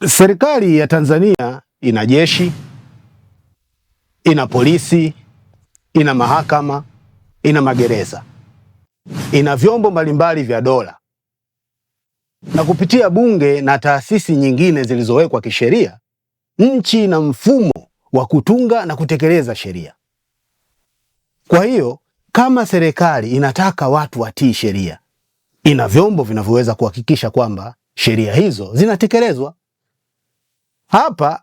Serikali ya Tanzania ina jeshi, ina polisi, ina mahakama, ina magereza, ina vyombo mbalimbali vya dola, na kupitia bunge na taasisi nyingine zilizowekwa kisheria, nchi ina mfumo wa kutunga na kutekeleza sheria. Kwa hiyo kama serikali inataka watu watii sheria, ina vyombo vinavyoweza kuhakikisha kwamba sheria hizo zinatekelezwa. Hapa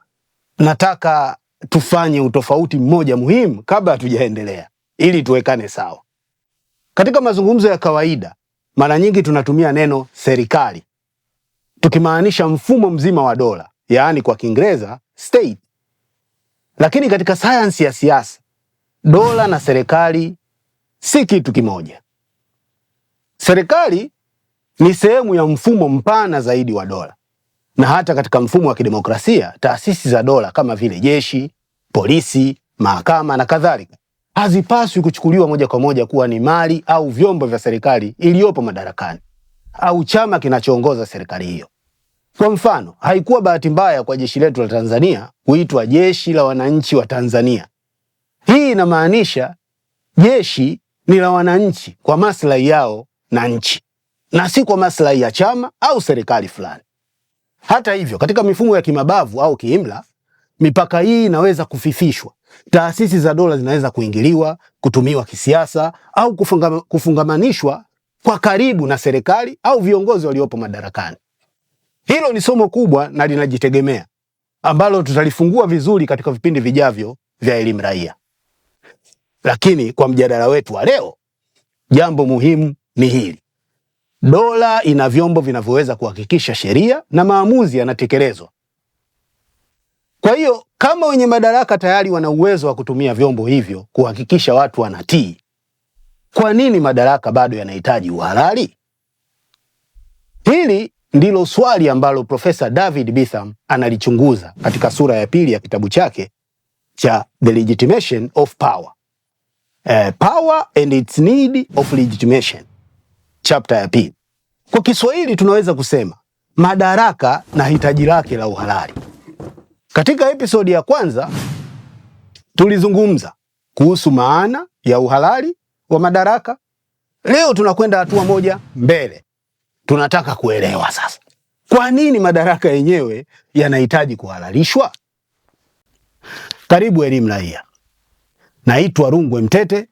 nataka tufanye utofauti mmoja muhimu kabla hatujaendelea, ili tuwekane sawa. Katika mazungumzo ya kawaida, mara nyingi tunatumia neno serikali tukimaanisha mfumo mzima wa dola, yaani kwa Kiingereza state. Lakini katika sayansi ya siasa, dola na serikali si kitu kimoja. Serikali ni sehemu ya mfumo mpana zaidi wa dola. Na hata katika mfumo wa kidemokrasia, taasisi za dola kama vile jeshi, polisi, mahakama na kadhalika hazipaswi kuchukuliwa moja kwa moja kuwa ni mali au vyombo vya serikali iliyopo madarakani au chama kinachoongoza serikali hiyo. Kwa mfano, haikuwa bahati mbaya kwa jeshi letu la Tanzania kuitwa Jeshi la Wananchi wa Tanzania. Hii inamaanisha jeshi ni la wananchi kwa maslahi yao na nchi, na si kwa maslahi ya chama au serikali fulani. Hata hivyo, katika mifumo ya kimabavu au kiimla, mipaka hii inaweza kufifishwa. Taasisi za dola zinaweza kuingiliwa, kutumiwa kisiasa au kufungamanishwa kwa karibu na serikali au viongozi waliopo madarakani. Hilo ni somo kubwa na linajitegemea ambalo tutalifungua vizuri katika vipindi vijavyo vya elimu raia. Lakini kwa mjadala wetu wa leo, jambo muhimu ni hili: dola ina vyombo vinavyoweza kuhakikisha sheria na maamuzi yanatekelezwa. Kwa hiyo kama wenye madaraka tayari wana uwezo wa kutumia vyombo hivyo kuhakikisha watu wanatii, kwa nini madaraka bado yanahitaji uhalali? Hili ndilo swali ambalo Profesa David Bitham analichunguza katika sura ya pili ya kitabu chake cha The Legitimation of Power. Power and its need of legitimation. Chapter ya pili. Kwa Kiswahili tunaweza kusema madaraka na hitaji lake la uhalali. Katika episodi ya kwanza tulizungumza kuhusu maana ya uhalali wa madaraka. Leo tunakwenda hatua moja mbele. Tunataka kuelewa sasa, kwa nini madaraka yenyewe yanahitaji kuhalalishwa? Karibu elimu raia. Naitwa Rungwe Mtete.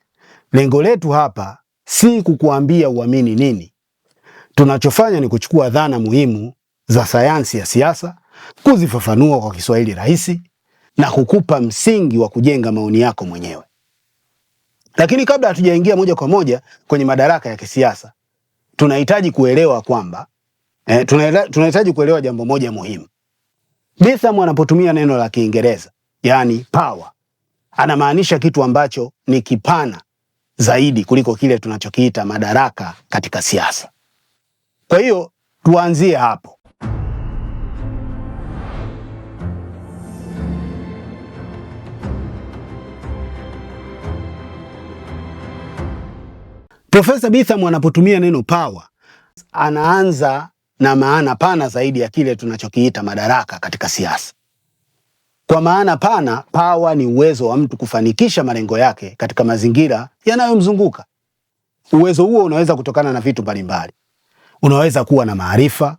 Lengo letu hapa si kukuambia uamini nini. Tunachofanya ni kuchukua dhana muhimu za sayansi ya siasa, kuzifafanua kwa Kiswahili rahisi na kukupa msingi wa kujenga maoni yako mwenyewe. Lakini kabla hatujaingia moja kwa moja kwenye madaraka ya kisiasa, tunahitaji kuelewa kwamba tunahitaji kuelewa jambo moja muhimu. Bitham anapotumia neno la Kiingereza, yani power, anamaanisha kitu ambacho ni kipana zaidi kuliko kile tunachokiita madaraka katika siasa. Kwa hiyo tuanzie hapo. Profesa Bitham anapotumia neno power, anaanza na maana pana zaidi ya kile tunachokiita madaraka katika siasa. Kwa maana pana, power ni uwezo wa mtu kufanikisha malengo yake katika mazingira yanayomzunguka. Uwezo huo unaweza kutokana na vitu mbalimbali. Unaweza kuwa na maarifa,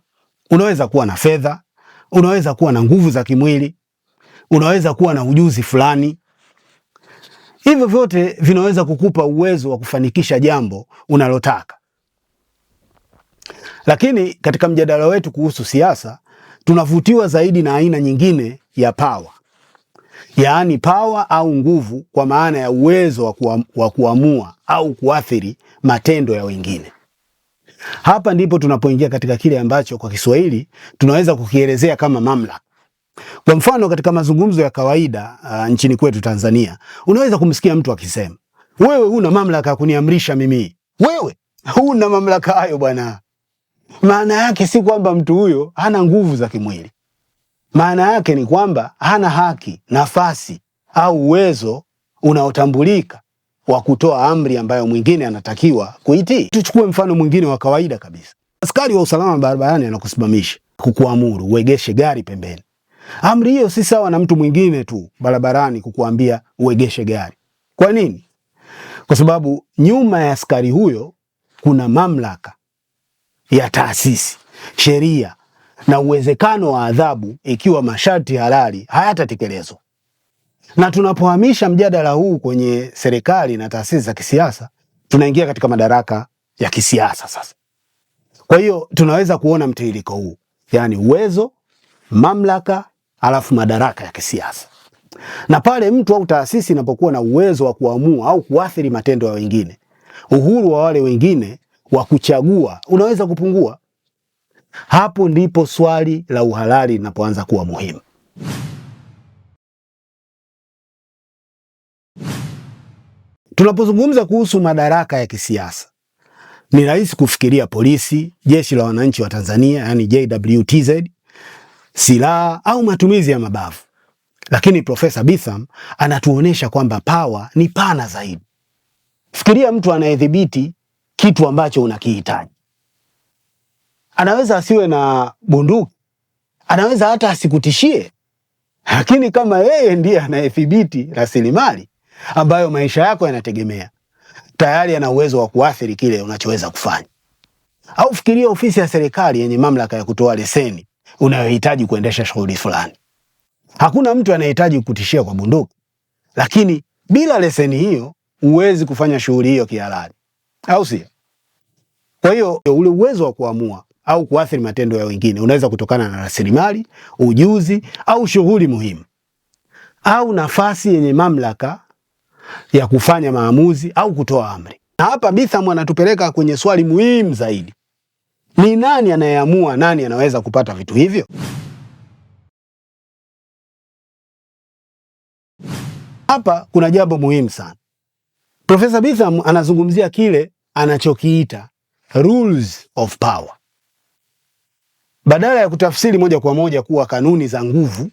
unaweza kuwa na fedha, unaweza kuwa na nguvu za kimwili, unaweza kuwa na ujuzi fulani. Hivyo vyote vinaweza kukupa uwezo wa kufanikisha jambo unalotaka. Lakini katika mjadala wetu kuhusu siasa, tunavutiwa zaidi na aina nyingine ya power. Yaani power au nguvu kwa maana ya uwezo wa kuamua au kuathiri matendo ya wengine. Hapa ndipo tunapoingia katika kile ambacho kwa Kiswahili tunaweza kukielezea kama mamlaka. Kwa mfano, katika mazungumzo ya kawaida nchini kwetu Tanzania, unaweza kumsikia mtu akisema, "Wewe huna mamlaka ya kuniamrisha mimi." Wewe huna mamlaka hayo bwana. Maana yake si kwamba mtu huyo hana nguvu za kimwili. Maana yake ni kwamba hana haki, nafasi au uwezo unaotambulika wa kutoa amri ambayo mwingine anatakiwa kuitii. Tuchukue mfano mwingine wa kawaida kabisa. Askari wa usalama barabarani anakusimamisha. kukuamuru uegeshe gari pembeni. Amri hiyo si sawa na mtu mwingine tu barabarani kukuambia uegeshe gari. Kwa nini? Kwa sababu nyuma ya askari huyo kuna mamlaka ya taasisi, sheria na uwezekano wa adhabu ikiwa masharti halali hayatatekelezwa. Na tunapohamisha mjadala huu kwenye serikali na taasisi za kisiasa, tunaingia katika madaraka ya kisiasa sasa. Kwa hiyo tunaweza kuona mtiririko huu, yaani uwezo, mamlaka, alafu madaraka ya kisiasa. Na pale mtu au taasisi inapokuwa na uwezo wa kuamua au kuathiri matendo ya wengine, uhuru wa wale wengine wa kuchagua unaweza kupungua. Hapo ndipo swali la uhalali linapoanza kuwa muhimu. Tunapozungumza kuhusu madaraka ya kisiasa, ni rahisi kufikiria polisi, jeshi la wananchi wa Tanzania, yani JWTZ, silaha au matumizi ya mabavu. Lakini Profesa Bitham anatuonesha kwamba power ni pana zaidi. Fikiria mtu anayedhibiti kitu ambacho unakihitaji. Anaweza asiwe na bunduki, anaweza hata asikutishie, lakini kama yeye ndiye anayedhibiti rasilimali ambayo maisha yako yanategemea, tayari ana uwezo wa kuathiri kile unachoweza kufanya. Au fikiria ofisi ya serikali yenye mamlaka ya kutoa leseni unayohitaji kuendesha shughuli fulani. Hakuna mtu anayehitaji kukutishia kwa bunduki, lakini bila leseni hiyo huwezi kufanya shughuli hiyo kihalali, au sio? Kwa hiyo ule uwezo wa kuamua au kuathiri matendo ya wengine unaweza kutokana na rasilimali, ujuzi au shughuli muhimu, au nafasi yenye mamlaka ya kufanya maamuzi au kutoa amri. Na hapa Bitham anatupeleka kwenye swali muhimu zaidi. Ni nani anayeamua nani anaweza kupata vitu hivyo? Hapa kuna jambo muhimu sana. Profesa Bitham anazungumzia kile anachokiita rules of power. Badala ya kutafsiri moja kwa moja kuwa kanuni za nguvu,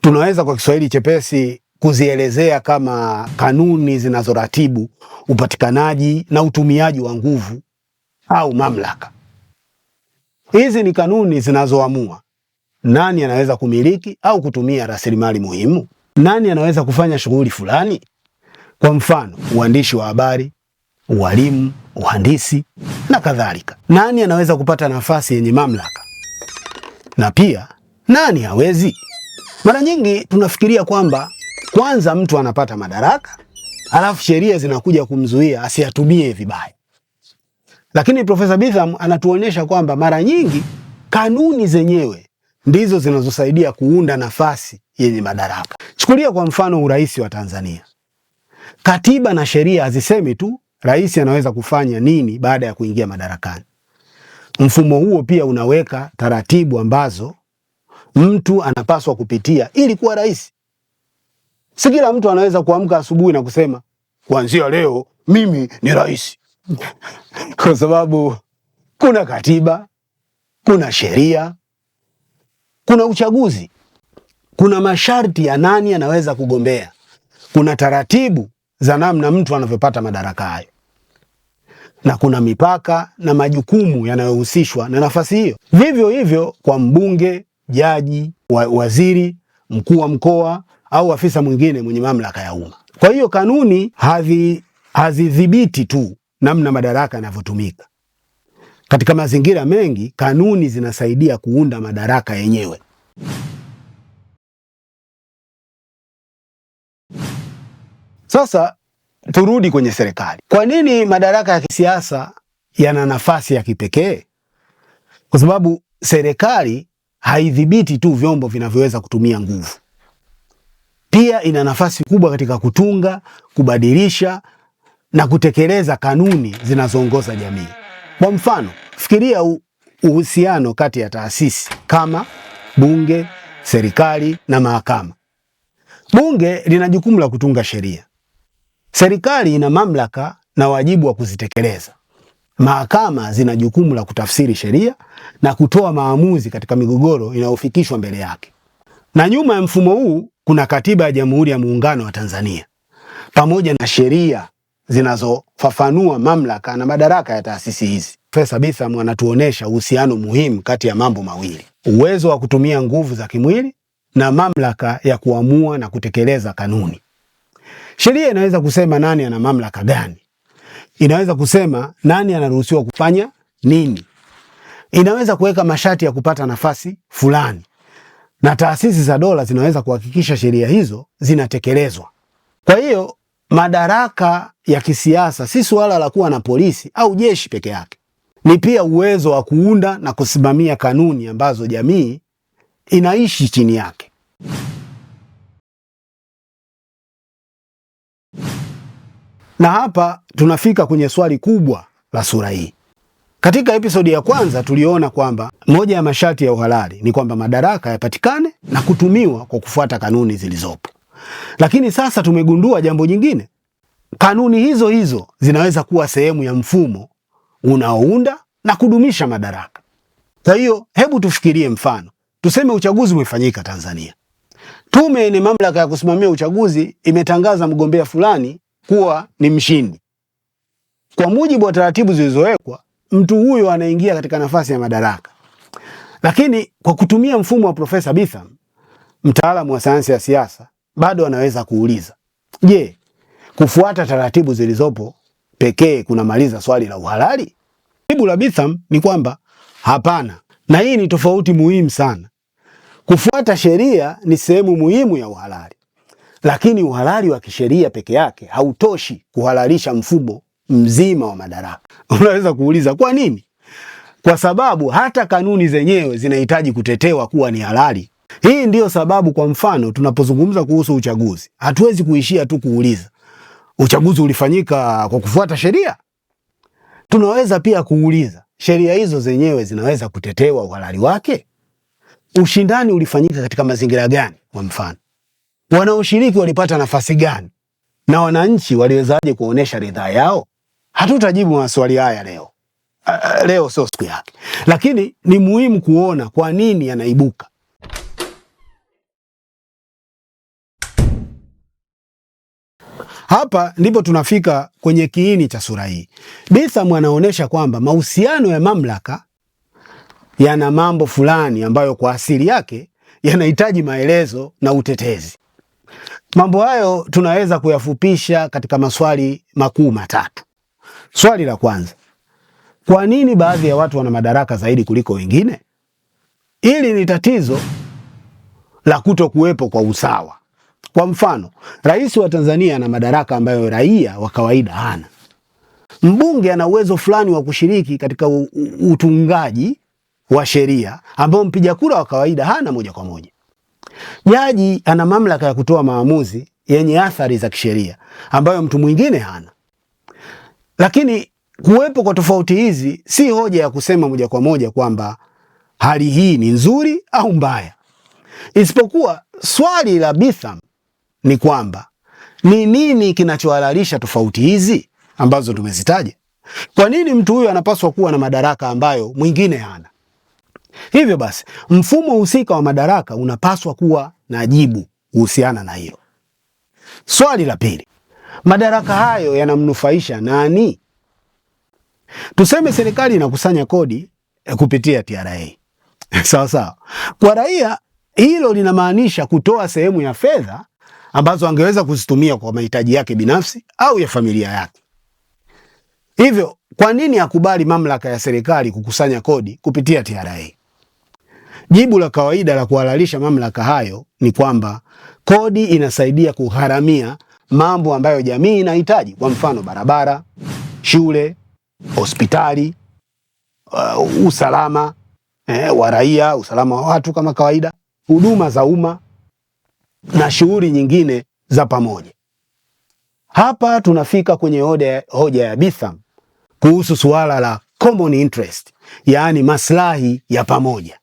tunaweza kwa Kiswahili chepesi kuzielezea kama kanuni zinazoratibu upatikanaji na utumiaji wa nguvu au mamlaka. Hizi ni kanuni zinazoamua nani anaweza kumiliki au kutumia rasilimali muhimu, nani anaweza kufanya shughuli fulani. Kwa mfano, uandishi wa habari, ualimu, uhandisi na kadhalika. Nani anaweza kupata nafasi yenye mamlaka, na pia nani hawezi. Mara nyingi tunafikiria kwamba kwanza mtu anapata madaraka, alafu sheria zinakuja kumzuia asiyatumie vibaya. Lakini Profesa Bitham anatuonyesha kwamba mara nyingi kanuni zenyewe ndizo zinazosaidia kuunda nafasi yenye madaraka. Chukulia kwa mfano urais wa Tanzania. Katiba na sheria hazisemi tu rais anaweza kufanya nini baada ya kuingia madarakani. Mfumo huo pia unaweka taratibu ambazo mtu anapaswa kupitia ili kuwa rais. Si kila mtu anaweza kuamka asubuhi na kusema kuanzia leo mimi ni rais. Kwa sababu kuna katiba, kuna sheria, kuna uchaguzi, kuna masharti ya nani anaweza kugombea, kuna taratibu za namna mtu anavyopata madaraka hayo, na kuna mipaka na majukumu yanayohusishwa na nafasi hiyo. Vivyo hivyo kwa mbunge, jaji, waziri, mkuu wa mkoa au afisa mwingine mwenye mamlaka ya umma. Kwa hiyo kanuni hazidhibiti tu namna madaraka yanavyotumika. Katika mazingira mengi, kanuni zinasaidia kuunda madaraka yenyewe. Sasa turudi kwenye serikali. Kwa nini madaraka ya kisiasa yana nafasi ya kipekee? Kwa sababu serikali haidhibiti tu vyombo vinavyoweza kutumia nguvu. Pia ina nafasi kubwa katika kutunga, kubadilisha na kutekeleza kanuni zinazoongoza jamii. Kwa mfano, fikiria uhusiano kati ya taasisi kama bunge, serikali na mahakama. Bunge lina jukumu la kutunga sheria. Serikali ina mamlaka na wajibu wa kuzitekeleza. Mahakama zina jukumu la kutafsiri sheria na kutoa maamuzi katika migogoro inayofikishwa mbele yake. Na nyuma ya mfumo huu kuna Katiba ya Jamhuri ya Muungano wa Tanzania pamoja na sheria zinazofafanua mamlaka na madaraka ya taasisi hizi. Profesa Bitham anatuonesha uhusiano muhimu kati ya mambo mawili: uwezo wa kutumia nguvu za kimwili na mamlaka ya kuamua na kutekeleza kanuni. Sheria inaweza kusema nani ana mamlaka gani. Inaweza kusema nani anaruhusiwa kufanya nini. Inaweza kuweka masharti ya kupata nafasi fulani. Na taasisi za dola zinaweza kuhakikisha sheria hizo zinatekelezwa. Kwa hiyo madaraka ya kisiasa si suala la kuwa na polisi au jeshi peke yake. Ni pia uwezo wa kuunda na kusimamia kanuni ambazo jamii inaishi chini yake. Na hapa tunafika kwenye swali kubwa la sura hii. Katika episodi ya kwanza tuliona kwamba moja ya masharti ya uhalali ni kwamba madaraka yapatikane na kutumiwa kwa kufuata kanuni zilizopo. Lakini sasa tumegundua jambo jingine. Kanuni hizo hizo zinaweza kuwa sehemu ya mfumo unaounda na kudumisha madaraka. Kwa hiyo hebu tufikirie mfano. Tuseme uchaguzi umefanyika Tanzania. Tume yenye mamlaka ya kusimamia uchaguzi imetangaza mgombea fulani kuwa ni mshindi. Kwa mujibu wa taratibu zilizowekwa, mtu huyo anaingia katika nafasi ya madaraka. Lakini kwa kutumia mfumo wa Profesa Bitham, mtaalamu wa sayansi ya siasa, bado anaweza kuuliza, je, kufuata taratibu zilizopo pekee kunamaliza swali la uhalali? Jibu la Bitham ni kwamba hapana. Na hii ni tofauti muhimu sana. Kufuata sheria ni sehemu muhimu ya uhalali. Lakini uhalali wa kisheria peke yake hautoshi kuhalalisha mfumo mzima wa madaraka. Unaweza kuuliza kwa nini? Kwa sababu hata kanuni zenyewe zinahitaji kutetewa kuwa ni halali. Hii ndiyo sababu, kwa mfano, tunapozungumza kuhusu uchaguzi, hatuwezi kuishia tu kuuliza uchaguzi ulifanyika kwa kufuata sheria. Tunaweza pia kuuliza sheria hizo zenyewe zinaweza kutetewa uhalali wake? Ushindani ulifanyika katika mazingira gani? Kwa mfano, wanaoshiriki walipata nafasi gani? Na wananchi waliwezaje kuonesha ridhaa yao? Hatutajibu maswali haya leo. Leo sio siku yake. Lakini ni muhimu kuona kwa nini yanaibuka. Hapa ndipo tunafika kwenye kiini cha sura hii. Bitham anaonesha kwamba mahusiano ya mamlaka yana mambo fulani ambayo kwa asili yake yanahitaji maelezo na utetezi. Mambo hayo tunaweza kuyafupisha katika maswali makuu matatu. Swali la kwanza: kwa nini baadhi ya watu wana madaraka zaidi kuliko wengine? Hili ni tatizo la kutokuwepo kwa usawa. Kwa mfano, rais wa Tanzania ana madaraka ambayo raia wa kawaida hana. Mbunge ana uwezo fulani wa kushiriki katika utungaji wa sheria ambao mpiga kura wa kawaida hana moja kwa moja. Jaji ana mamlaka ya kutoa maamuzi yenye athari za kisheria ambayo mtu mwingine hana. Lakini kuwepo kwa tofauti hizi si hoja ya kusema moja kwa moja kwamba hali hii ni nzuri au mbaya. Isipokuwa swali la Bitham ni kwamba ni nini kinachohalalisha tofauti hizi ambazo tumezitaja? Kwa nini mtu huyu anapaswa kuwa na madaraka ambayo mwingine hana? Hivyo basi, mfumo husika wa madaraka unapaswa kuwa na jibu kuhusiana na hilo. Swali la pili: madaraka hayo yanamnufaisha nani? Tuseme serikali inakusanya kodi kupitia TRA. Sawa sawa. Kwa raia hilo linamaanisha kutoa sehemu ya fedha ambazo angeweza kuzitumia kwa mahitaji yake binafsi au ya familia yake. Hivyo, kwa nini akubali mamlaka ya serikali kukusanya kodi kupitia TRA? Jibu la kawaida la kuhalalisha mamlaka hayo ni kwamba kodi inasaidia kugharamia mambo ambayo jamii inahitaji. Kwa mfano, barabara, shule, hospitali, usalama wa raia, usalama wa watu kama kawaida, huduma za umma na shughuli nyingine za pamoja. Hapa tunafika kwenye hoja ya Bitham kuhusu suala la common interest, yaani maslahi ya pamoja.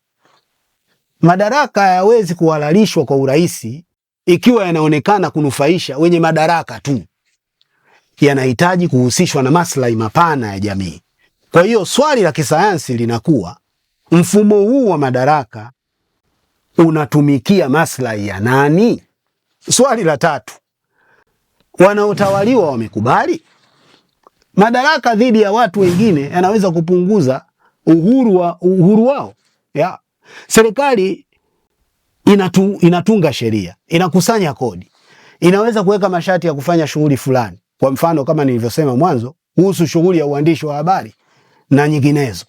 Madaraka hayawezi kuhalalishwa kwa urahisi ikiwa yanaonekana kunufaisha wenye madaraka tu. Yanahitaji kuhusishwa na maslahi mapana ya jamii. Kwa hiyo swali la kisayansi linakuwa, mfumo huu wa madaraka unatumikia maslahi ya nani? Swali la tatu: wanaotawaliwa wamekubali? madaraka dhidi ya watu wengine yanaweza kupunguza uhuru wao. Ya. Serikali inatunga sheria, inakusanya kodi, inaweza kuweka masharti ya kufanya shughuli fulani. Kwa mfano kama nilivyosema mwanzo kuhusu shughuli ya uandishi wa habari na nyinginezo.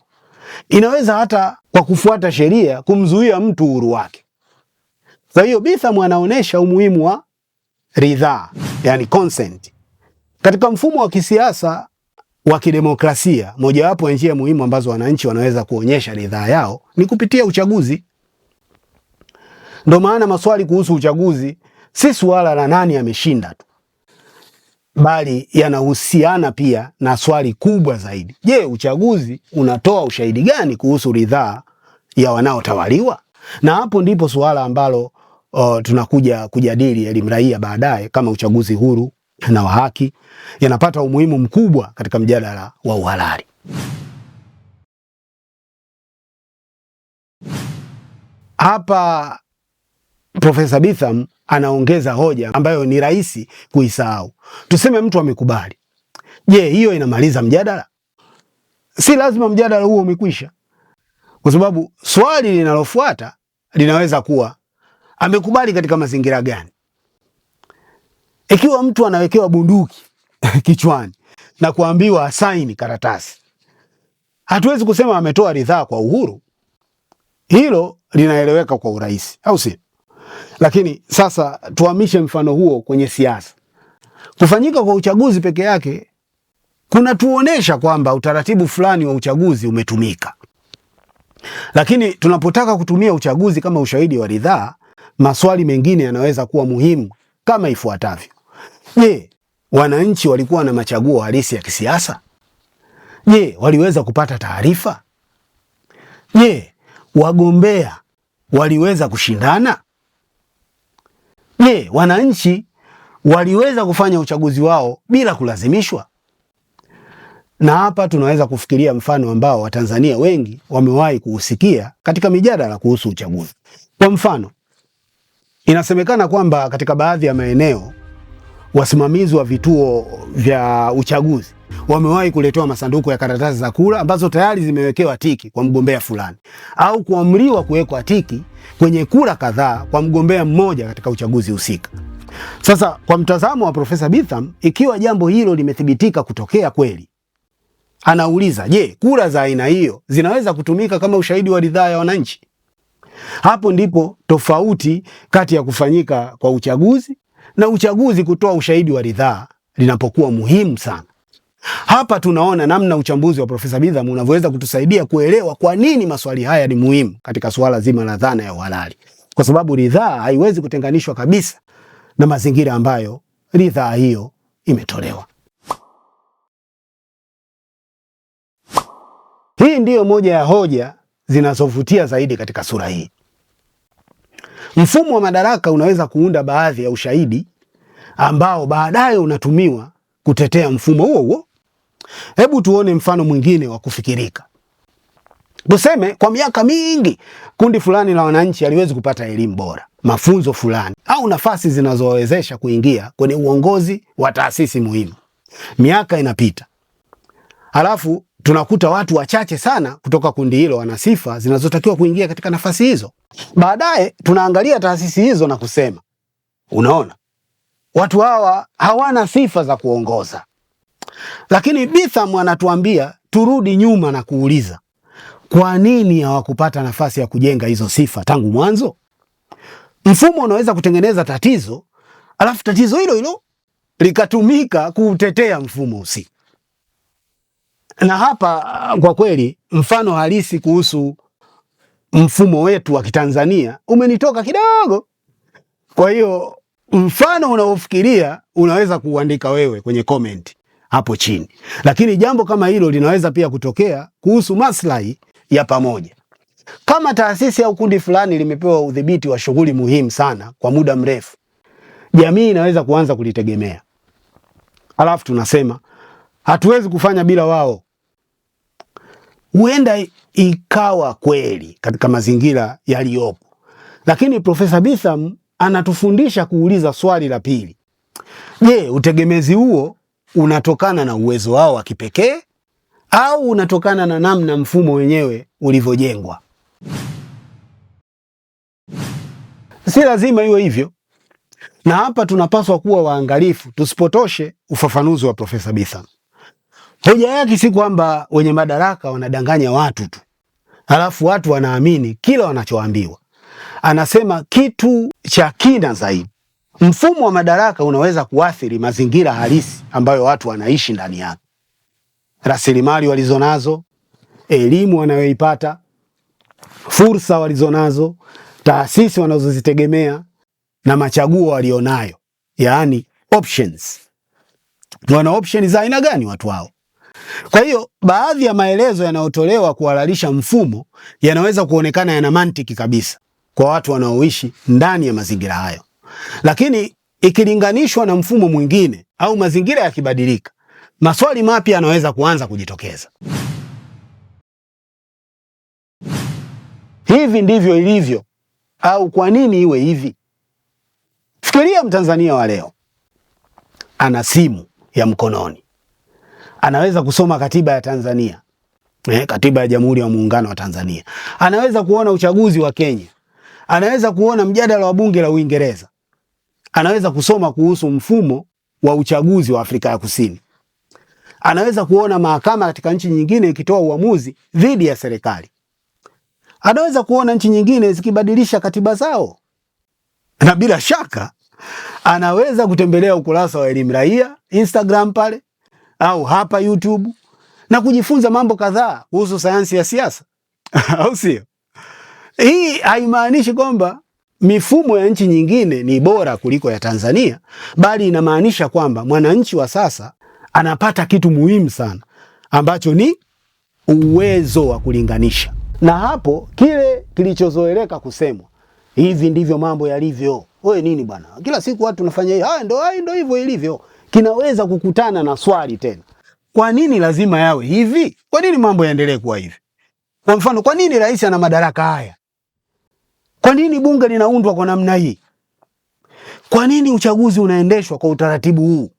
Inaweza hata kwa kufuata sheria kumzuia mtu uhuru wake. Kwa hiyo Bitham anaonesha umuhimu wa ridhaa, yani consent. Katika mfumo wa kisiasa wa kidemokrasia, mojawapo ya njia muhimu ambazo wananchi wanaweza kuonyesha ridhaa yao ni kupitia uchaguzi. Ndio maana maswali kuhusu uchaguzi si suala la nani ameshinda tu, bali yanahusiana pia na swali kubwa zaidi. Je, uchaguzi unatoa ushahidi gani kuhusu ridhaa ya wanaotawaliwa? Na hapo ndipo suala ambalo tunakuja kujadili elimu raia baadaye, kama uchaguzi huru na wa haki yanapata umuhimu mkubwa katika mjadala wa uhalali. Hapa Profesa Bitham anaongeza hoja ambayo ni rahisi kuisahau. Tuseme mtu amekubali. Je, hiyo inamaliza mjadala? Si lazima mjadala huo umekwisha. Kwa sababu swali linalofuata linaweza kuwa amekubali katika mazingira gani? Ikiwa mtu anawekewa bunduki kichwani na kuambiwa asaini karatasi, hatuwezi kusema ametoa ridhaa kwa uhuru. Hilo linaeleweka kwa urahisi, au si? Lakini sasa tuhamishe mfano huo kwenye siasa. Kufanyika kwa uchaguzi peke yake kunatuonesha kwamba utaratibu fulani wa uchaguzi umetumika. Lakini tunapotaka kutumia uchaguzi kama ushahidi wa ridhaa, maswali mengine yanaweza kuwa muhimu kama ifuatavyo. Je, wananchi walikuwa na machaguo halisi ya kisiasa? Je, waliweza kupata taarifa? Je, wagombea waliweza kushindana? Je, wananchi waliweza kufanya uchaguzi wao bila kulazimishwa? Na hapa tunaweza kufikiria mfano ambao Watanzania wengi wamewahi kuusikia katika mijadala kuhusu uchaguzi. Kwa mfano, inasemekana kwamba katika baadhi ya maeneo wasimamizi wa vituo vya uchaguzi wamewahi kuletewa masanduku ya karatasi za kura ambazo tayari zimewekewa tiki kwa mgombea fulani, au kuamriwa kuwekwa tiki kwenye kura kadhaa kwa mgombea mmoja katika uchaguzi husika. Sasa kwa mtazamo wa Profesa Bitham, ikiwa jambo hilo limethibitika kutokea kweli, anauliza, je, kura za aina hiyo zinaweza kutumika kama ushahidi wa ridhaa ya wananchi? Hapo ndipo tofauti kati ya kufanyika kwa uchaguzi na uchaguzi kutoa ushahidi wa ridhaa linapokuwa muhimu sana. Hapa tunaona namna uchambuzi wa Profesa Bitham unavyoweza kutusaidia kuelewa kwa nini maswali haya ni muhimu katika suala zima la dhana ya uhalali. Kwa sababu ridhaa haiwezi kutenganishwa kabisa na mazingira ambayo ridhaa hiyo imetolewa. Hii ndiyo moja ya hoja zinazovutia zaidi katika sura hii. Mfumo wa madaraka unaweza kuunda baadhi ya ushahidi ambao baadaye unatumiwa kutetea mfumo huo huo. Hebu tuone mfano mwingine wa kufikirika. Tuseme kwa miaka mingi kundi fulani la wananchi haliwezi kupata elimu bora, mafunzo fulani, au nafasi zinazowezesha kuingia kwenye uongozi wa taasisi muhimu. Miaka inapita, halafu tunakuta watu wachache sana kutoka kundi hilo wana sifa zinazotakiwa kuingia katika nafasi hizo. Baadaye tunaangalia taasisi hizo na kusema, unaona, watu hawa hawana sifa za kuongoza. Lakini Bitham anatuambia turudi nyuma na kuuliza, kwa nini hawakupata nafasi ya kujenga hizo sifa tangu mwanzo? Mfumo unaweza kutengeneza tatizo, alafu tatizo hilo hilo likatumika kuutetea mfumo husika. Na hapa kwa kweli mfano halisi kuhusu mfumo wetu wa Kitanzania umenitoka kidogo. Kwa hiyo mfano unaofikiria unaweza kuandika wewe kwenye comment hapo chini. Lakini jambo kama hilo linaweza pia kutokea kuhusu maslahi ya pamoja. Kama taasisi au kundi fulani limepewa udhibiti wa shughuli muhimu sana kwa muda mrefu, jamii inaweza kuanza kulitegemea. Alafu tunasema hatuwezi kufanya bila wao. Huenda ikawa kweli katika mazingira yaliyopo. Lakini Profesa Bitham anatufundisha kuuliza swali la pili. Je, utegemezi huo unatokana na uwezo wao wa kipekee au unatokana na namna mfumo wenyewe ulivyojengwa? Si lazima iwe hivyo. Na hapa tunapaswa kuwa waangalifu tusipotoshe ufafanuzi wa Profesa Bitham. Hoja yake si kwamba wenye madaraka wanadanganya watu tu, halafu watu wanaamini kila wanachoambiwa. Anasema kitu cha kina zaidi. Mfumo wa madaraka unaweza kuathiri mazingira halisi ambayo watu wanaishi ndani yake. Rasilimali walizonazo, elimu wanayoipata, fursa walizonazo, taasisi wanazozitegemea na machaguo walionayo, yaani options. Wana options za aina gani watu hao? Kwa hiyo baadhi ya maelezo yanayotolewa kuhalalisha mfumo yanaweza kuonekana yana mantiki kabisa kwa watu wanaoishi ndani ya mazingira hayo. Lakini ikilinganishwa na mfumo mwingine au mazingira yakibadilika, maswali mapya yanaweza kuanza kujitokeza. Hivi ndivyo ilivyo au kwa nini iwe hivi? Fikiria Mtanzania wa leo ana simu ya mkononi. Anaweza kusoma katiba ya Tanzania, katiba ya Jamhuri ya Muungano wa Tanzania. Anaweza kuona uchaguzi wa Kenya. Anaweza kuona mjadala wa bunge la Uingereza. Anaweza kusoma kuhusu mfumo wa uchaguzi wa Afrika ya Kusini. Anaweza kuona mahakama katika nchi nyingine ikitoa uamuzi dhidi ya serikali. Anaweza kuona nchi nyingine zikibadilisha katiba zao. Na bila shaka anaweza kutembelea ukurasa wa Elimu Raia Instagram pale au hapa YouTube na kujifunza mambo kadhaa kuhusu sayansi ya siasa. Au sio? Hii haimaanishi kwamba mifumo ya nchi nyingine ni bora kuliko ya Tanzania, bali inamaanisha kwamba mwananchi wa sasa anapata kitu muhimu sana ambacho ni uwezo wa kulinganisha. Na hapo kile kilichozoeleka kusemwa, hivi ndivyo mambo yalivyo. Wewe nini bwana? Kila siku watu tunafanya hivi. Ndio hivyo ilivyo. Kinaweza kukutana na swali tena. Kwa nini lazima yawe hivi? Kwa nini mambo yaendelee kuwa hivi? Kwa mfano, kwa nini rais ana madaraka haya? Kwa nini bunge linaundwa kwa namna hii? Kwa nini uchaguzi unaendeshwa kwa utaratibu huu?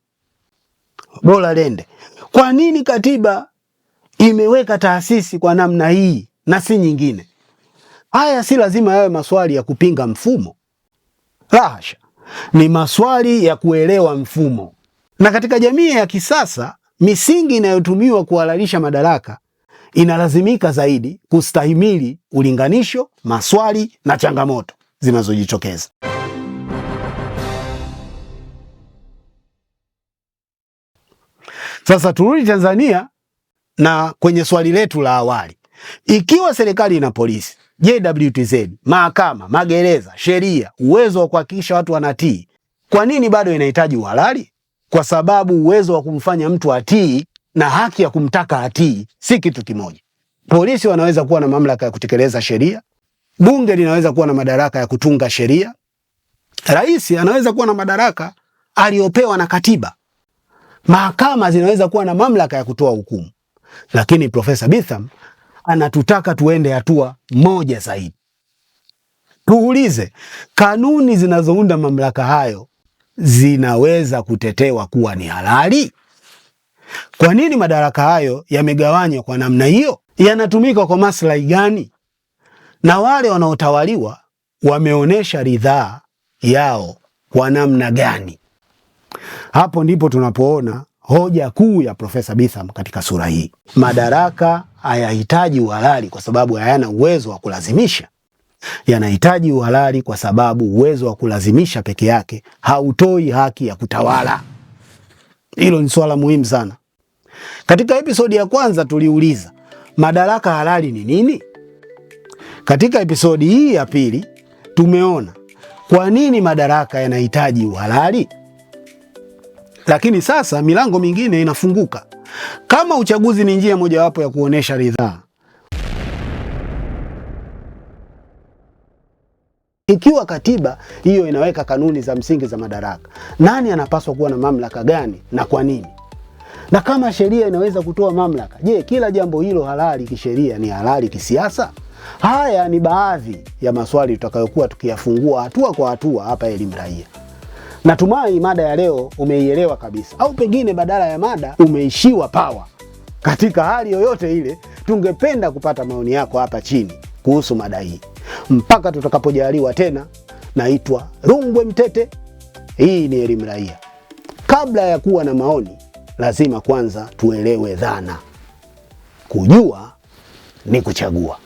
Bora lende. Kwa nini katiba imeweka taasisi kwa namna hii na si nyingine? Haya si lazima yawe maswali ya kupinga mfumo. La hasha. Ni maswali ya kuelewa mfumo. Na katika jamii ya kisasa, misingi inayotumiwa kuhalalisha madaraka inalazimika zaidi kustahimili ulinganisho, maswali na changamoto zinazojitokeza. Sasa turudi Tanzania na kwenye swali letu la awali. Ikiwa serikali ina polisi, JWTZ, mahakama, magereza, sheria, uwezo wa kuhakikisha watu wanatii, kwa nini bado inahitaji uhalali? Kwa sababu uwezo wa kumfanya mtu atii na haki ya kumtaka atii si kitu kimoja. Polisi wanaweza kuwa na mamlaka ya kutekeleza sheria, bunge linaweza kuwa na madaraka ya kutunga sheria, rais anaweza kuwa na madaraka aliyopewa na katiba, mahakama zinaweza kuwa na mamlaka ya kutoa hukumu. Lakini Profesa Bitham anatutaka tuende hatua moja zaidi. Tuulize, kanuni zinazounda mamlaka hayo zinaweza kutetewa kuwa ni halali? Kwa nini madaraka hayo yamegawanywa kwa namna hiyo? Yanatumika kwa maslahi gani? Na wale wanaotawaliwa wameonesha ridhaa yao kwa namna gani? Hapo ndipo tunapoona hoja kuu ya Profesa Bitham katika sura hii. Madaraka hayahitaji uhalali kwa sababu hayana uwezo wa kulazimisha. Yanahitaji uhalali kwa sababu uwezo wa kulazimisha peke yake hautoi haki ya kutawala. Hilo ni swala muhimu sana. Katika episodi ya kwanza tuliuliza, madaraka halali ni nini? Katika episodi hii ya pili tumeona kwa nini madaraka yanahitaji uhalali. Lakini sasa milango mingine inafunguka. Kama uchaguzi ni njia mojawapo ya kuonesha ridhaa, ikiwa katiba hiyo inaweka kanuni za msingi za madaraka, nani anapaswa kuwa na mamlaka gani na kwa nini? Na kama sheria inaweza kutoa mamlaka, je, kila jambo hilo halali kisheria ni halali kisiasa? Haya ni baadhi ya maswali tutakayokuwa tukiyafungua hatua kwa hatua hapa Elimu Raia. Natumai mada ya leo umeielewa kabisa, au pengine badala ya mada umeishiwa power. Katika hali yoyote ile, tungependa kupata maoni yako hapa chini kuhusu mada hii. Mpaka tutakapojaliwa tena, naitwa Rungwe Mtete. Hii ni Elimu Raia. Kabla ya kuwa na maoni, lazima kwanza tuelewe dhana. Kujua ni kuchagua.